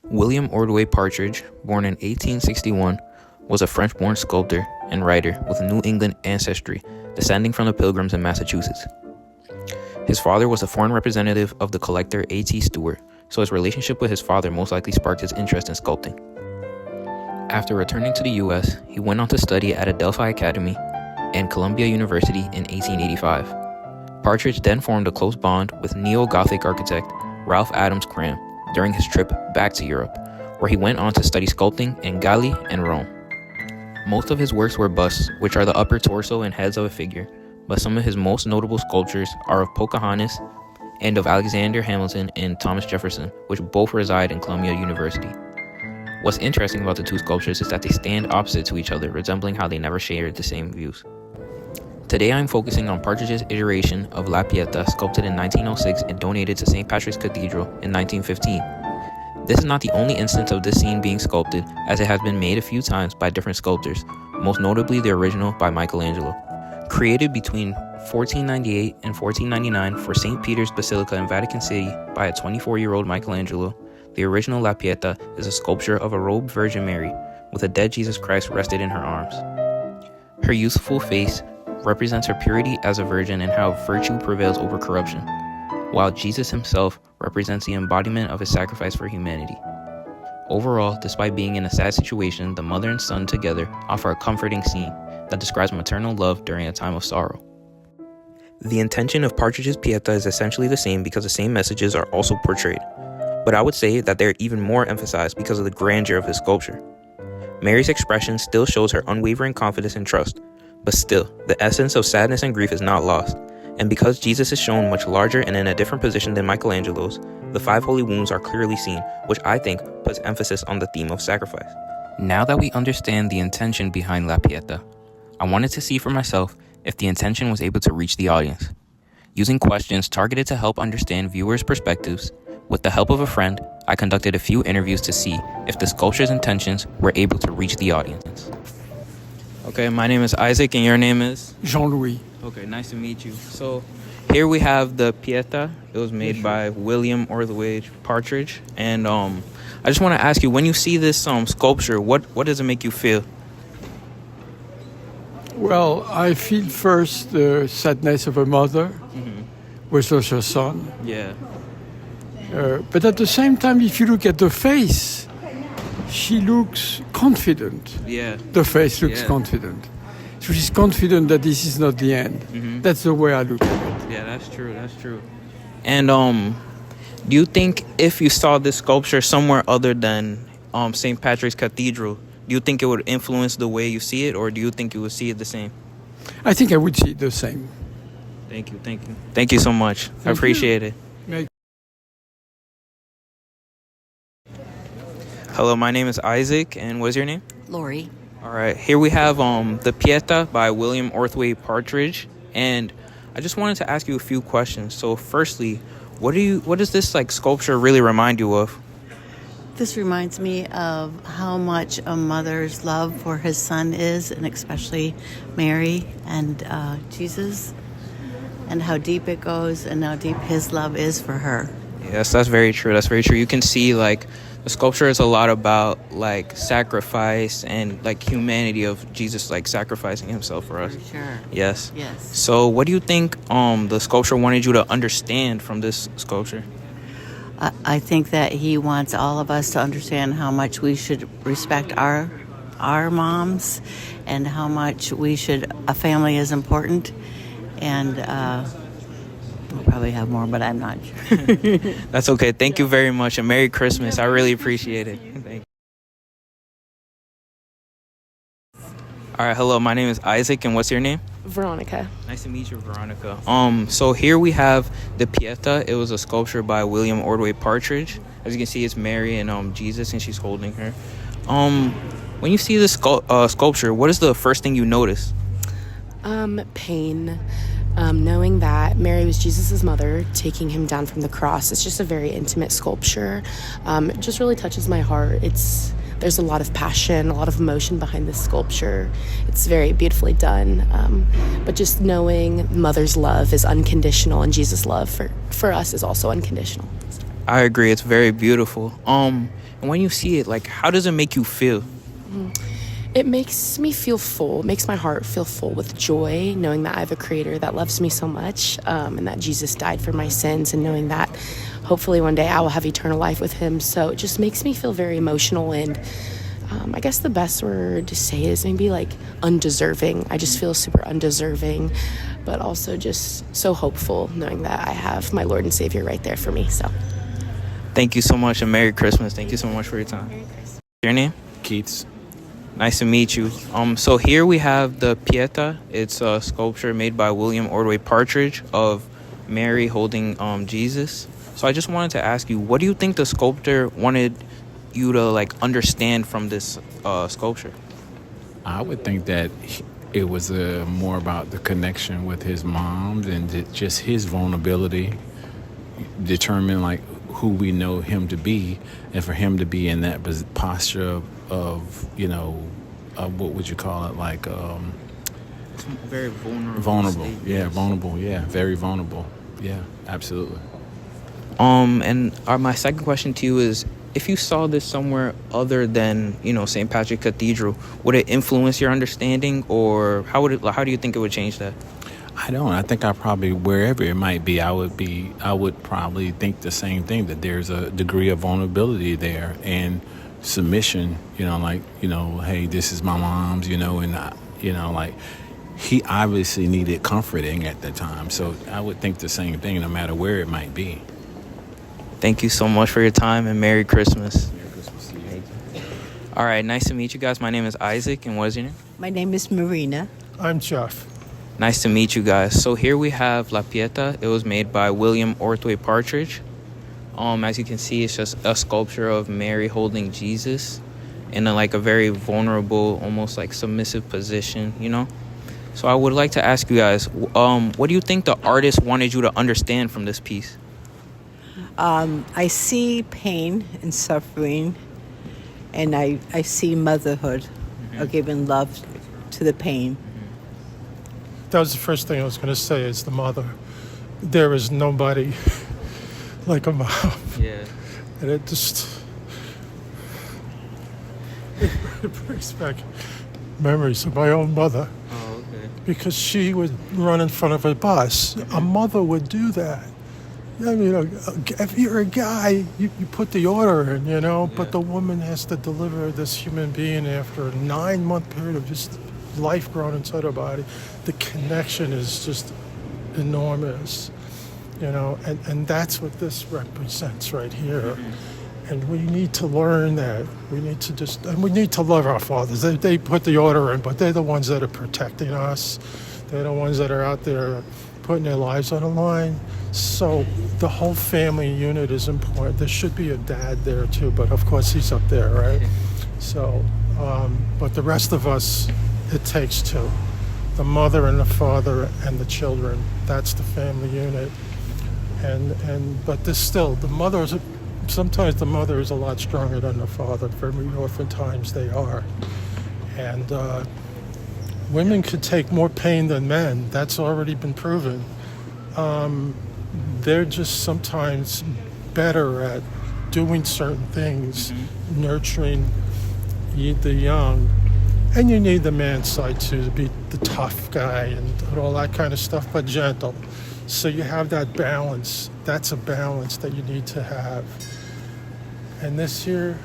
William Ordway Partridge, born in 1861, was a French-born sculptor and writer with New England ancestry, descending from the Pilgrims in Massachusetts. His father was a foreign representative of the collector A.T. Stewart, so his relationship with his father most likely sparked his interest in sculpting. After returning to the U.S., he went on to study at Adelphi Academy and Columbia University in 1885. Partridge then formed a close bond with neo-Gothic architect Ralph Adams Cram during his trip back to Europe, where he went on to study sculpting in Gali and Rome. Most of his works were busts, which are the upper torso and heads of a figure, but some of his most notable sculptures are of Pocahontas and of Alexander Hamilton and Thomas Jefferson, which both reside in Columbia University. What's interesting about the two sculptures is that they stand opposite to each other, resembling how they never shared the same views. Today I'm focusing on Partridge's iteration of La Pieta, sculpted in 1906 and donated to St. Patrick's Cathedral in 1915. This is not the only instance of this scene being sculpted, as it has been made a few times by different sculptors, most notably the original by Michelangelo. Created between 1498 and 1499 for St. Peter's Basilica in Vatican City by a 24-year-old Michelangelo, the original La Pieta is a sculpture of a robed Virgin Mary with a dead Jesus Christ rested in her arms. Her youthful face represents her purity as a virgin and how virtue prevails over corruption, while Jesus himself represents the embodiment of his sacrifice for humanity. Overall, despite being in a sad situation, the mother and son together offer a comforting scene that describes maternal love during a time of sorrow. The intention of Partridge's Pieta is essentially the same because the same messages are also portrayed, but I would say that they're even more emphasized because of the grandeur of his sculpture. Mary's expression still shows her unwavering confidence and trust, but still, the essence of sadness and grief is not lost, and because Jesus is shown much larger and in a different position than Michelangelo's, the 5 holy wounds are clearly seen, which I think puts emphasis on the theme of sacrifice. Now that we understand the intention behind La Pieta, I wanted to see for myself if the intention was able to reach the audience. Using questions targeted to help understand viewers' perspectives, with the help of a friend, I conducted a few interviews to see if the sculpture's intentions were able to reach the audience. Okay, my name is Isaac, and your name is? Jean-Louis. Okay, nice to meet you. So, here we have the Pieta. It was made by William Ordway Partridge. And I just want to ask you, when you see this sculpture, what does it make you feel? Well, I feel first the sadness of a mother with her son. Yeah. But at the same time, if you look at the face, she looks confident. Yeah. The face looks confident. So she's confident that this is not the end. That's the way I look at it. Yeah, that's true. And do you think if you saw this sculpture somewhere other than St. Patrick's Cathedral, do you think it would influence the way you see it, or do you think you would see it the same? I think I would see it the same. Thank you. Thank you so much. I appreciate it. Hello, my name is Isaac, and what's your name? Lori. All right, here we have the Pieta by William Ordway Partridge, and I just wanted to ask you a few questions. So, firstly, what does this sculpture really remind you of? This reminds me of how much a mother's love for his son is, and especially Mary and Jesus, and how deep it goes, and how deep his love is for her. Yes, that's very true. You can see the sculpture is a lot about sacrifice and humanity of Jesus sacrificing himself for us. For sure. Yes. Yes. So what do you think the sculpture wanted you to understand from this sculpture? I think that he wants all of us to understand how much we should respect our moms, and how much a family is important, and we'll probably have more, but I'm not sure. That's okay. Thank you very much, and Merry Christmas. I really appreciate it. Thank you. All right, hello. My name is Isaac, and what's your name? Veronica. Nice to meet you, Veronica. So here we have the Pieta. It was a sculpture by William Ordway Partridge. As you can see, it's Mary and Jesus, and she's holding her. When you see this sculpture, what is the first thing you notice? Pain. Knowing that Mary was Jesus' mother, taking him down from the cross. It's just a very intimate sculpture. It just really touches my heart. There's a lot of passion, a lot of emotion behind this sculpture. It's very beautifully done. But just knowing mother's love is unconditional, and Jesus' love for us is also unconditional. I agree. It's very beautiful. And when you see it, like, how does it make you feel? It makes me feel full. It makes my heart feel full with joy, knowing that I have a creator that loves me so much, and that Jesus died for my sins, and knowing that hopefully one day I will have eternal life with him. So it just makes me feel very emotional, and I guess the best word to say is maybe like undeserving. I just feel super undeserving, but also just so hopeful knowing that I have my Lord and Savior right there for me. So Thank you so much and Merry Christmas. Thank you so much for your time. Your name? Keats. Nice to meet you. So here we have the Pieta. It's a sculpture made by William Ordway Partridge of Mary holding Jesus. So I just wanted to ask you, what do you think the sculptor wanted you to like understand from this sculpture? I would think that it was more about the connection with his mom and just his vulnerability, determine like who we know him to be, and for him to be in that posture of what would you call it, like It's very vulnerable. vulnerable. Yeah, vulnerable. Yeah, very vulnerable. Yeah, absolutely. And my second question to you is, if you saw this somewhere other than, St. Patrick Cathedral, would it influence your understanding, or how do you think it would change that? I don't. I think wherever it might be, I would probably think the same thing, that there's a degree of vulnerability there and submission, hey, this is my mom's, and he obviously needed comforting at the time. So I would think the same thing no matter where it might be. Thank you so much for your time and Merry Christmas. Merry Christmas to you. All right, nice to meet you guys. My name is Isaac, and what is your name? My name is Marina. I'm Jeff. Nice to meet you guys. So here we have La Pieta. It was made by William Ordway Partridge. As you can see, it's just a sculpture of Mary holding Jesus in a very vulnerable, almost like submissive position, So I would like to ask you guys, what do you think the artist wanted you to understand from this piece? I see pain and suffering, and I see motherhood, or giving love to the pain. That was the first thing I was going to say, is the mother. There is nobody like a mom. Yeah. And it brings back memories of my own mother. Oh, okay. Because she would run in front of a bus. A mother would do that. I mean, if you're a guy, you put the order in, but the woman has to deliver this human being after a 9-month period of just life growing inside her body. The connection is just enormous, and that's what this represents right here. And we need to learn that. We need to love our fathers. They put the order in, but they're the ones that are protecting us. They're the ones that are out there putting their lives on the line. So the whole family unit is important. There should be a dad there too, but of course he's up there, right? So, but the rest of us, it takes two. The mother and the father and the children. That's the family unit. But there's still, sometimes the mother is a lot stronger than the father. Very oftentimes they are. And women could take more pain than men. That's already been proven. They're just sometimes better at doing certain things, nurturing the young. And you need the man's side too, to be the tough guy and all that kind of stuff, but gentle. So you have that balance. That's a balance that you need to have. And this here,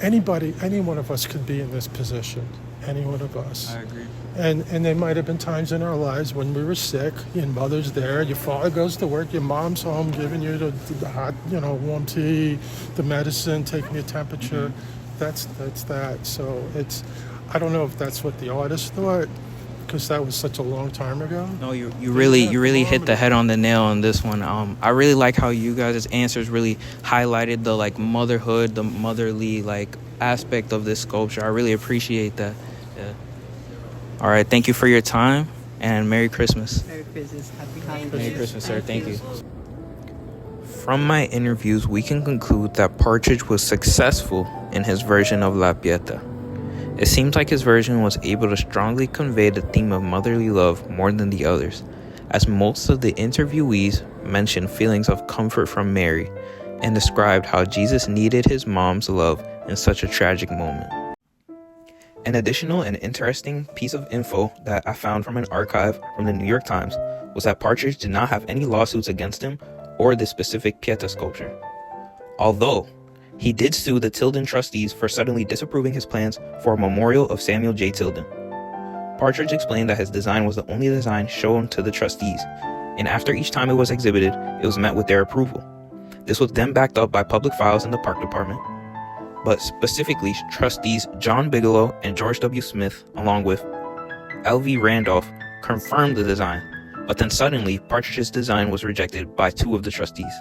any one of us could be in this position. Any one of us. I agree. And there might have been times in our lives when we were sick. Your mother's there. Your father goes to work. Your mom's home giving you the hot, warm tea, the medicine, taking your temperature. That's that. So I don't know if that's what the artist thought, because that was such a long time ago. No, you really hit the head on the nail on this one. I really like how you guys' answers really highlighted the motherhood, the motherly aspect of this sculpture. I really appreciate that. Yeah. All right, thank you for your time and Merry Christmas. Merry Christmas. Happy holidays. Merry Christmas, sir. Thank you. From my interviews, we can conclude that Partridge was successful in his version of La Pieta. It seems like his version was able to strongly convey the theme of motherly love more than the others, as most of the interviewees mentioned feelings of comfort from Mary and described how Jesus needed his mom's love in such a tragic moment. An additional and interesting piece of info that I found from an archive from the New York Times was that Partridge did not have any lawsuits against him or the specific Pieta sculpture. Although, he did sue the Tilden trustees for suddenly disapproving his plans for a memorial of Samuel J. Tilden. Partridge explained that his design was the only design shown to the trustees, and after each time it was exhibited, it was met with their approval. This was then backed up by public files in the park department, but specifically trustees John Bigelow and George W. Smith, along with L.V. Randolph, confirmed the design, but then suddenly Partridge's design was rejected by two of the trustees.